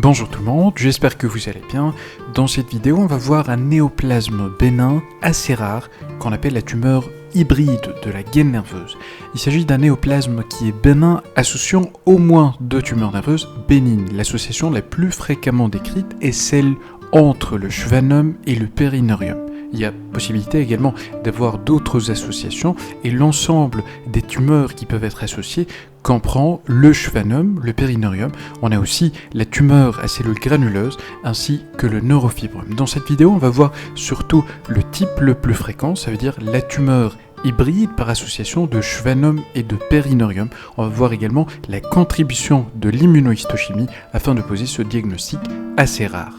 Bonjour tout le monde, j'espère que vous allez bien. Dans cette vidéo, on va voir un néoplasme bénin assez rare qu'on appelle la tumeur hybride de la gaine nerveuse. Il s'agit d'un néoplasme qui est bénin associant au moins deux tumeurs nerveuses bénignes. L'association la plus fréquemment décrite est celle entre le schwannum et le périnorium. Il y a possibilité également d'avoir d'autres associations et l'ensemble des tumeurs qui peuvent être associées comprend le schwannum, le périnorium. On a aussi la tumeur à cellules granuleuses ainsi que le neurofibrome. Dans cette vidéo, on va voir surtout le type le plus fréquent, ça veut dire la tumeur hybride par association de schwannum et de périnorium. On va voir également la contribution de l'immunohistochimie afin de poser ce diagnostic assez rare.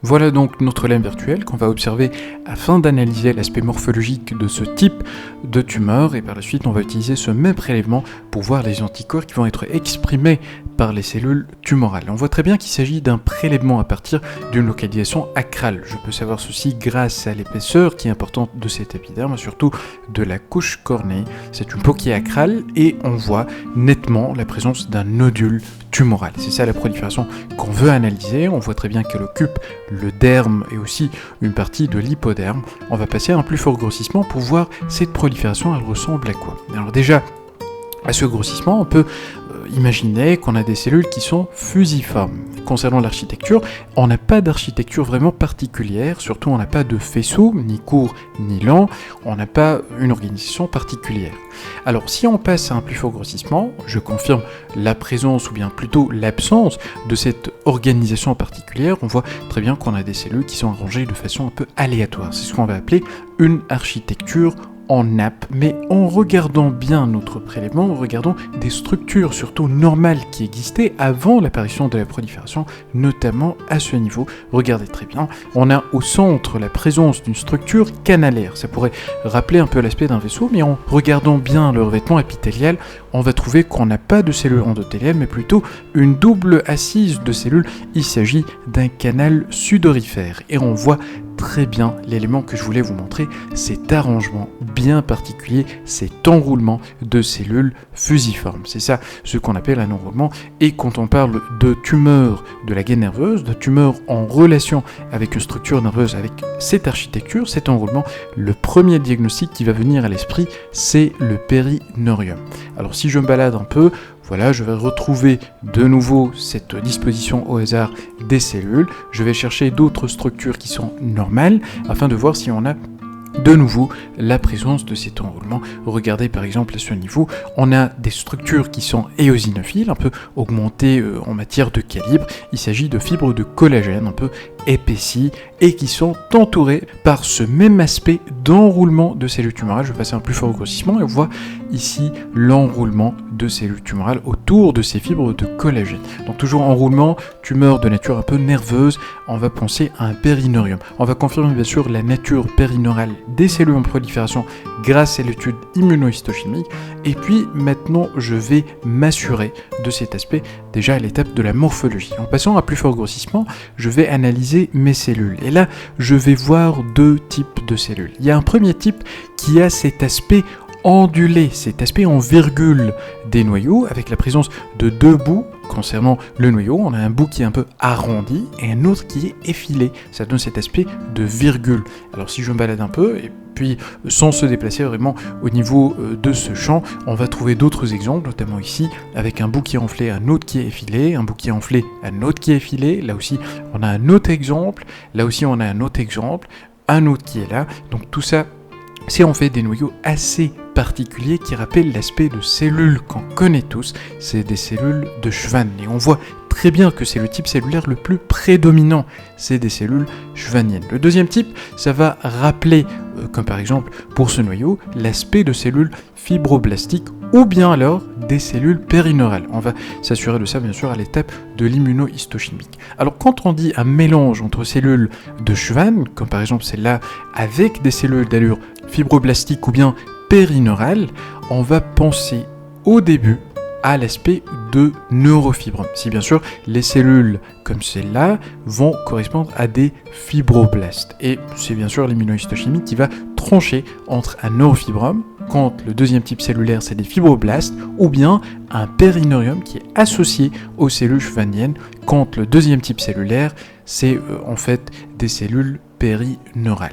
Voilà donc notre lame virtuelle qu'on va observer afin d'analyser l'aspect morphologique de ce type de tumeur et par la suite on va utiliser ce même prélèvement pour voir les anticorps qui vont être exprimés par les cellules tumorales. On voit très bien qu'il s'agit d'un prélèvement à partir d'une localisation acrale. Je peux savoir ceci grâce à l'épaisseur qui est importante de cet épiderme, surtout de la couche cornée. C'est une peau qui est acrale et on voit nettement la présence d'un nodule tumoral. C'est ça la prolifération qu'on veut analyser. On voit très bien qu'elle occupe le derme et aussi une partie de l'hypoderme. On va passer à un plus fort grossissement pour voir cette prolifération, elle ressemble à quoi. Alors déjà, à ce grossissement, on peut imaginer qu'on a des cellules qui sont fusiformes. Concernant l'architecture, on n'a pas d'architecture vraiment particulière, surtout on n'a pas de faisceau, ni court ni lent, on n'a pas une organisation particulière. Alors si on passe à un plus fort grossissement, je confirme la présence ou bien plutôt l'absence de cette organisation particulière, on voit très bien qu'on a des cellules qui sont arrangées de façon un peu aléatoire. C'est ce qu'on va appeler une architecture en nappe, mais en regardant bien notre prélèvement, en regardant des structures surtout normales qui existaient avant l'apparition de la prolifération, notamment à ce niveau. Regardez très bien, on a au centre la présence d'une structure canalaire. Ça pourrait rappeler un peu l'aspect d'un vaisseau, mais en regardant bien le revêtement épithélial, on va trouver qu'on n'a pas de cellules endothéliales, mais plutôt une double assise de cellules. Il s'agit d'un canal sudorifère, et on voit très bien l'élément que je voulais vous montrer, cet arrangement bien particulier, cet enroulement de cellules fusiformes. C'est ça ce qu'on appelle un enroulement. Et quand on parle de tumeur de la gaine nerveuse, de tumeur en relation avec une structure nerveuse, avec cette architecture, cet enroulement, le premier diagnostic qui va venir à l'esprit, c'est le périnorium. Alors si je me balade un peu, voilà, je vais retrouver de nouveau cette disposition au hasard des cellules. Je vais chercher d'autres structures qui sont normales afin de voir si on a de nouveau la présence de cet enroulement. Regardez par exemple à ce niveau, on a des structures qui sont éosinophiles, un peu augmentées en matière de calibre. Il s'agit de fibres de collagène un peu épaissies et qui sont entourées par ce même aspect d'enroulement de cellules tumorales. Je vais passer un plus fort grossissement et on voit ici l'enroulement de cellules tumorales autour de ces fibres de collagène. Donc toujours enroulement, tumeur de nature un peu nerveuse, on va penser à un périnorium. On va confirmer bien sûr la nature périnoriale des cellules en prolifération grâce à l'étude immunohistochimique. Et puis maintenant, je vais m'assurer de cet aspect déjà à l'étape de la morphologie. En passant à plus fort grossissement, je vais analyser mes cellules. Et là, je vais voir deux types de cellules. Il y a un premier type qui a cet aspect ondulé, cet aspect en virgule des noyaux, avec la présence de deux bouts. Concernant le noyau, on a un bout qui est un peu arrondi et un autre qui est effilé. Ça donne cet aspect de virgule. Alors si je me balade un peu, et puis sans se déplacer vraiment au niveau de ce champ, on va trouver d'autres exemples, notamment ici, avec un bout qui est enflé, un autre qui est effilé, un bout qui est enflé, un autre qui est effilé. Là aussi, on a un autre exemple. Là aussi, on a un autre exemple, un autre qui est là. Donc tout ça, c'est en fait des noyaux assez particuliers qui rappellent l'aspect de cellules qu'on connaît tous, c'est des cellules de Schwann. Et on voit très bien que c'est le type cellulaire le plus prédominant, c'est des cellules schwanniennes. Le deuxième type, ça va rappeler, comme par exemple pour ce noyau, l'aspect de cellules fibroblastiques ou bien alors des cellules périneurales. On va s'assurer de ça bien sûr à l'étape de l'immunohistochimique. Alors quand on dit un mélange entre cellules de Schwann, comme par exemple celle-là, avec des cellules d'allure fibroblastique ou bien périneurale, on va penser au début à l'aspect de neurofibrome. Si bien sûr les cellules comme celle-là vont correspondre à des fibroblastes. Et c'est bien sûr l'immunohistochimie qui va trancher entre un neurofibrome quand le deuxième type cellulaire c'est des fibroblastes, ou bien un périneurum qui est associé aux cellules schwanniennes, quand le deuxième type cellulaire c'est en fait des cellules périneurales.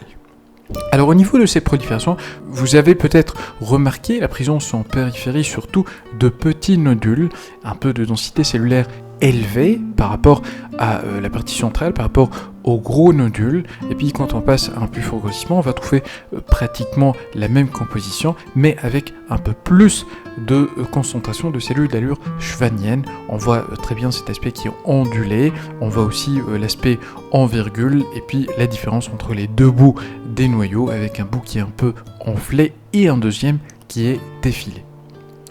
Alors au niveau de cette prolifération, vous avez peut-être remarqué la présence en périphérie surtout de petits nodules, un peu de densité cellulaire élevée par rapport à la partie centrale, par rapport aux gros nodules, et puis quand on passe à un plus fort grossissement, on va trouver pratiquement la même composition, mais avec un peu plus de concentration de cellules d'allure schwannienne. On voit très bien cet aspect qui est ondulé, on voit aussi l'aspect en virgule, et puis la différence entre les deux bouts des noyaux, avec un bout qui est un peu enflé et un deuxième qui est défilé.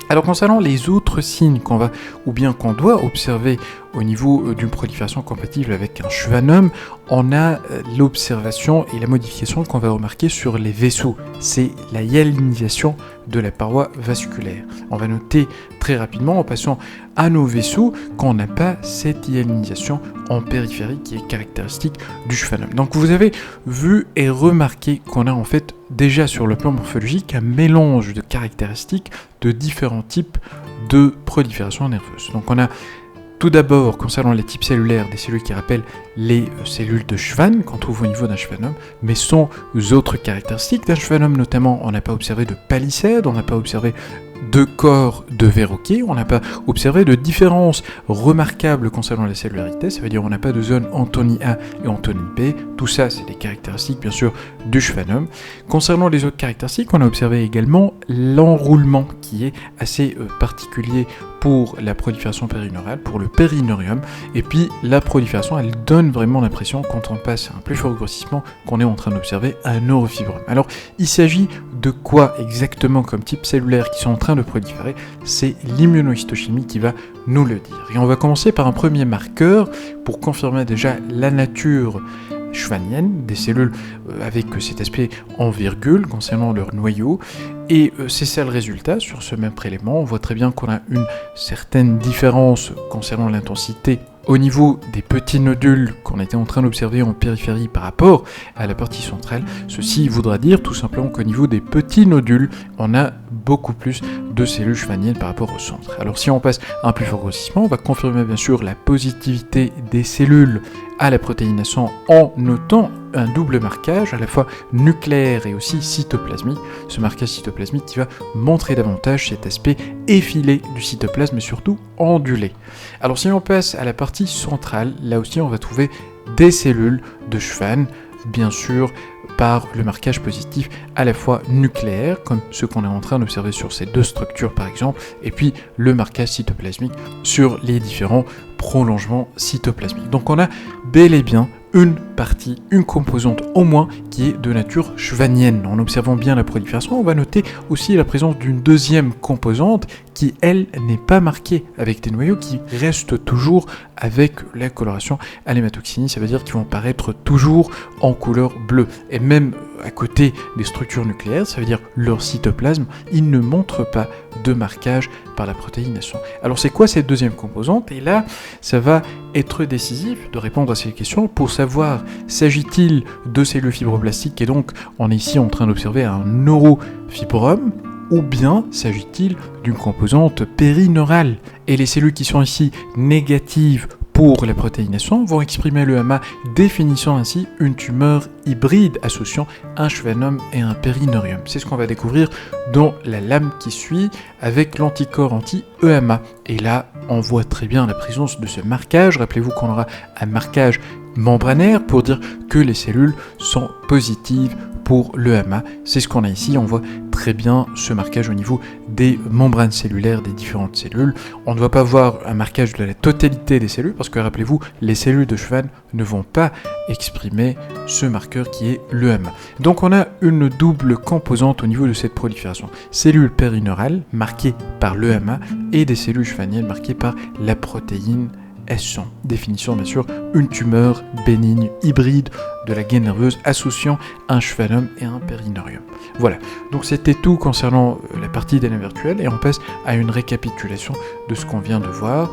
Alors concernant les autres signes qu'on va ou bien qu'on doit observer au niveau d'une prolifération compatible avec un schwannome, on a l'observation et la modification qu'on va remarquer sur les vaisseaux. C'est la hyalinisation de la paroi vasculaire. On va noter très rapidement en passant à nos vaisseaux qu'on n'a pas cette hyalinisation en périphérie qui est caractéristique du schwannome. Donc vous avez vu et remarqué qu'on a en fait déjà sur le plan morphologique un mélange de caractéristiques de différents types de prolifération nerveuse. Donc on a tout d'abord, concernant les types cellulaires, des cellules qui rappellent les cellules de Schwann qu'on trouve au niveau d'un schwannome, mais sans autres caractéristiques d'un schwannome, notamment on n'a pas observé de palissade, on n'a pas observé de corps de verroquet, on n'a pas observé de différence remarquable concernant la cellularité, ça veut dire on n'a pas de zone Anthony A et Anthony B, tout ça c'est des caractéristiques bien sûr du schwannome. Concernant les autres caractéristiques, on a observé également l'enroulement qui est assez particulier pour la prolifération périneurale, pour le périneurium, et puis la prolifération elle donne vraiment l'impression quand on passe à un plus fort grossissement qu'on est en train d'observer un neurofibrome. Alors il s'agit de quoi exactement comme type cellulaire qui sont en train de proliférer? C'est l'immunohistochimie qui va nous le dire. Et on va commencer par un premier marqueur pour confirmer déjà la nature schwannienne, des cellules avec cet aspect en virgule concernant leur noyau, et c'est ça le résultat. Sur ce même prélèvement, on voit très bien qu'on a une certaine différence concernant l'intensité au niveau des petits nodules qu'on était en train d'observer en périphérie par rapport à la partie centrale. Ceci voudra dire tout simplement qu'au niveau des petits nodules, on a beaucoup plus de cellules schwanniennes par rapport au centre. Alors si on passe à un plus fort grossissement, on va confirmer bien sûr la positivité des cellules à la protéination en notant un double marquage, à la fois nucléaire et aussi cytoplasmique. Ce marquage cytoplasmique qui va montrer davantage cet aspect effilé du cytoplasme, mais surtout ondulé. Alors si on passe à la partie centrale, là aussi on va trouver des cellules de Schwann, bien sûr par le marquage positif à la fois nucléaire, comme ce qu'on est en train d'observer sur ces deux structures par exemple, et puis le marquage cytoplasmique sur les différents prolongements cytoplasmiques. Donc on a bel et bien une partie, une composante au moins qui est de nature schwannienne. En observant bien la prolifération, on va noter aussi la présence d'une deuxième composante qui, elle, n'est pas marquée avec des noyaux, qui restent toujours avec la coloration à l'hématoxynie. Ça veut dire qu'ils vont paraître toujours en couleur bleue. Et même à côté des structures nucléaires, ça veut dire leur cytoplasme, ils ne montrent pas de marquage par la protéination. Alors c'est quoi cette deuxième composante? Et là, ça va être décisif de répondre à ces questions pour savoir s'agit-il de cellules fibroblastiques, et donc on est ici en train d'observer un neurofibrome, ou bien s'agit-il d'une composante périneurale? Et les cellules qui sont ici négatives pour la protéination vont exprimer le HAMA, définissant ainsi une tumeur hybride associant un schwannome et un périneurium. C'est ce qu'on va découvrir dans la lame qui suit avec l'anticorps anti-EMA. Et là, on voit très bien la présence de ce marquage. Rappelez-vous qu'on aura un marquage membranaire pour dire que les cellules sont positives pour le HAMA. C'est ce qu'on a ici. On voit très bien ce marquage au niveau des membranes cellulaires des différentes cellules. On ne va pas voir un marquage de la totalité des cellules parce que, rappelez-vous, les cellules de Schwann ne vont pas exprimer ce marqueur qui est le HAMA. Donc on a une double composante au niveau de cette prolifération. Cellules périneurales marquées par le HAMA et des cellules schwanniennes marquées par la protéine S1. Définition bien sûr, une tumeur bénigne hybride de la gaine nerveuse associant un schwannome et un périneurium. Voilà, donc c'était tout concernant la partie d'ANA virtuelle et on passe à une récapitulation de ce qu'on vient de voir.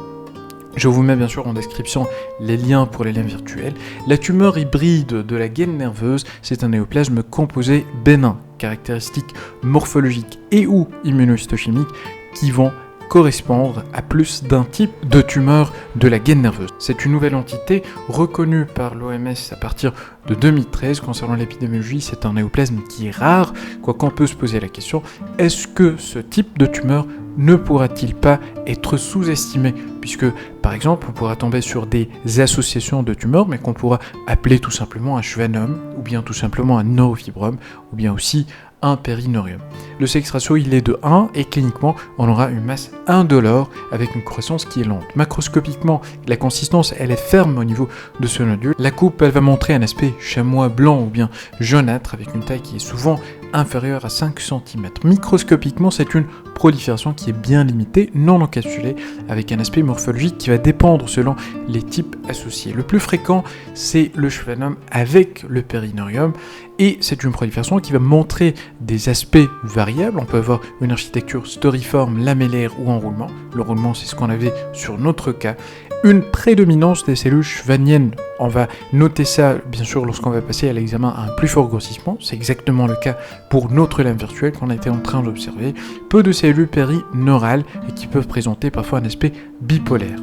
Je vous mets bien sûr en description les liens pour les liens virtuels. La tumeur hybride de la gaine nerveuse, c'est un néoplasme composé bénin, caractéristiques morphologiques et ou immunohistochimiques qui vont correspondre à plus d'un type de tumeur de la gaine nerveuse. C'est une nouvelle entité reconnue par l'OMS à partir de 2013. Concernant l'épidémiologie, c'est un néoplasme qui est rare, quoiqu'on peut se poser la question, est-ce que ce type de tumeur ne pourra-t-il pas être sous-estimé, puisque par exemple on pourra tomber sur des associations de tumeurs mais qu'on pourra appeler tout simplement un schwannome, ou bien tout simplement un neurofibrome, ou bien aussi un périnorium. Le sexe ratio il est de 1 et cliniquement on aura une masse indolore avec une croissance qui est lente. Macroscopiquement la consistance elle est ferme au niveau de ce nodule. La coupe elle va montrer un aspect chamois blanc ou bien jaunâtre avec une taille qui est souvent inférieure à 5 cm. Microscopiquement c'est une prolifération qui est bien limitée, non encapsulée, avec un aspect morphologique qui va dépendre selon les types associés. Le plus fréquent, c'est le schwannome avec le périnorium, et c'est une prolifération qui va montrer des aspects variables. On peut avoir une architecture storiforme, lamellaire ou en roulement. Le roulement, c'est ce qu'on avait sur notre cas. Une prédominance des cellules schwanniennes. On va noter ça, bien sûr, lorsqu'on va passer à l'examen à un plus fort grossissement. C'est exactement le cas pour notre lame virtuelle qu'on a été en train d'observer. Peu de cellules périneurales et qui peuvent présenter parfois un aspect bipolaire.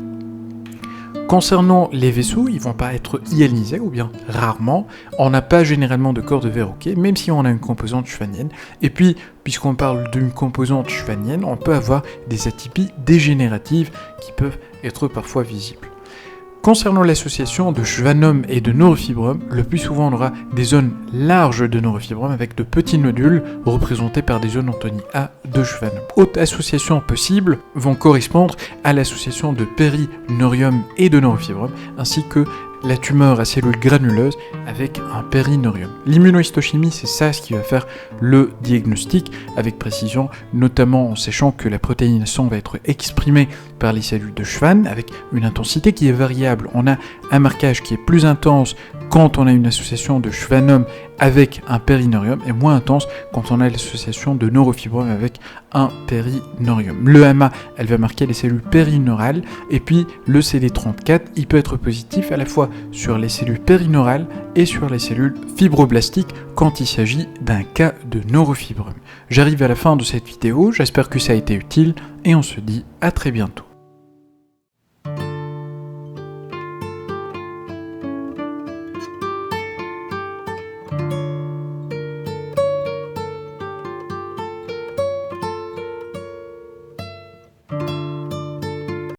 Concernant les vaisseaux, ils vont pas être hyalinusés ou bien rarement. On n'a pas généralement de corps de Verrochet, même si on a une composante schwannienne. Et puis, puisqu'on parle d'une composante schwannienne, on peut avoir des atypies dégénératives qui peuvent être parfois visibles. Concernant l'association de schwannome et de neurofibrome, le plus souvent on aura des zones larges de neurofibrome avec de petits nodules représentés par des zones Anthony A de schwannome. Autres associations possibles vont correspondre à l'association de périnorium et de neurofibrome, ainsi que la tumeur à cellules granuleuses avec un périnorium. L'immunohistochimie, c'est ça ce qui va faire le diagnostic avec précision, notamment en sachant que la protéination va être exprimée par les cellules de Schwann avec une intensité qui est variable. On a un marquage qui est plus intense quand on a une association de schwannome avec un périnorium et moins intense quand on a l'association de neurofibrome avec un périnorium. Le HAMA, elle va marquer les cellules périneurales et puis le CD34, il peut être positif à la fois sur les cellules périneurales et sur les cellules fibroblastiques quand il s'agit d'un cas de neurofibrome. J'arrive à la fin de cette vidéo, j'espère que ça a été utile et on se dit à très bientôt.